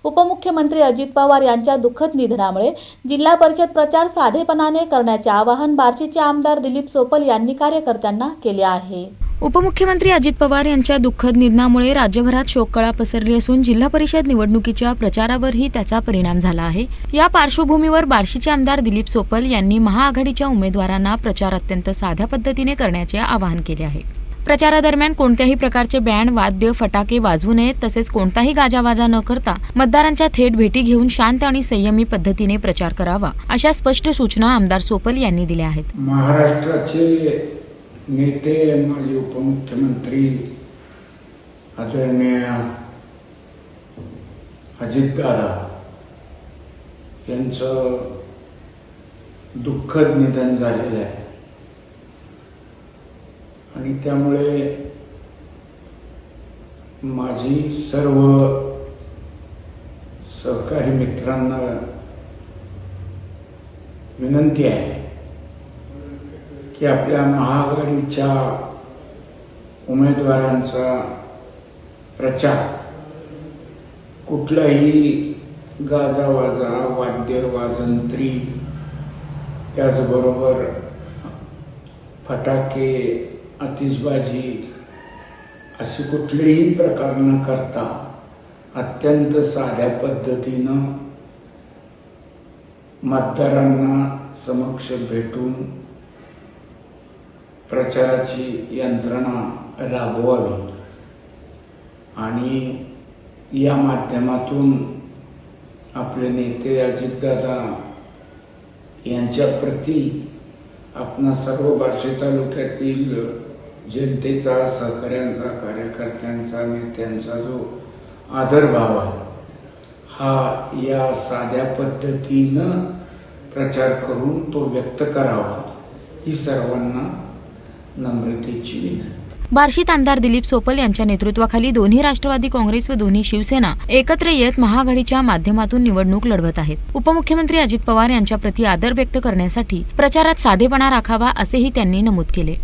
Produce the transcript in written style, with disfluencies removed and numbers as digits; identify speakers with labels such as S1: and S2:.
S1: उपमुख्यमंत्री अजित पवार यांच्या दुःखद निधनामुळे जिल्हा परिषद प्रचार साधेपणाने करण्याचे आवाहन बार्शीचे आमदार दिलीप सोपल यांनी कार्यकर्त्यांना केले आहे।
S2: उपमुख्यमंत्री अजित पवार यांच्या दुःखद निधनामुळे राज्यभरात शोककळा पसरली असून जिल्हा परिषद निवडणुकीच्या प्रचारावरही त्याचा परिणाम झाला आहे। या पार्श्वभूमीवर बार्शीचे आमदार दिलीप सोपल यांनी महाआघाडीच्या उमेदवारांना प्रचार अत्यंत साध्या पद्धतीने करण्याचे आवाहन केले आहे। प्रचारादरम्यान कोणत्याही प्रकारचे बँड, वाद्य, फटाके वाजवू नयेत, तसेच कोणताही गाजावाजा न करता मतदारांच्या थेट भेटी घेऊन शांत आणि संयमी पद्धतीने प्रचार करावा, अशा स्पष्ट सूचना आमदार सोपल यांनी दिल्या आहेत।
S3: महाराष्ट्राचे नेते माजी उपमुख्यमंत्री आदरणीय अजितदादा यांचं दुःखद निधन झालेलं आहे आणि त्यामुळे माझी सर्व सहकारी मित्रांना विनंती आहे की आपल्या महाआघाडीच्या उमेदवारांचा प्रचार कुठलाही गाजावाजा, वाद्य वाजंत्री, त्याचबरोबर फटाके, आतिषबाजी असे कुठलेही प्रकार न करता अत्यंत साध्या पद्धतीनं मतदारांना समक्ष भेटून प्रचाराची यंत्रणा राबवावी आणि या माध्यमातून आपले नेते अजितदादा यांच्या प्रती आपणा सर्व बार्शी तालुक्यातील जनतेचा, सहकाऱ्यांचा, कार्यकर्त्यांचा, नेत्यांचा जो आदरभाव आहे हा या साध्या पद्धतीनं प्रचार करून तो व्यक्त करावा, ही सर्वांना नम्रतेची विनंती।
S2: बार्शीत आमदार दिलीप सोपल यांच्या नेतृत्वाखाली दोन्ही राष्ट्रवादी काँग्रेस व दोन्ही शिवसेना एकत्र येत महाआघाडीच्या माध्यमातून निवडणूक लढवत आहेत। उपमुख्यमंत्री अजित पवार यांच्या प्रती आदर व्यक्त करण्यासाठी प्रचारात साधेपणा राखावा, असेही त्यांनी नमूद केले।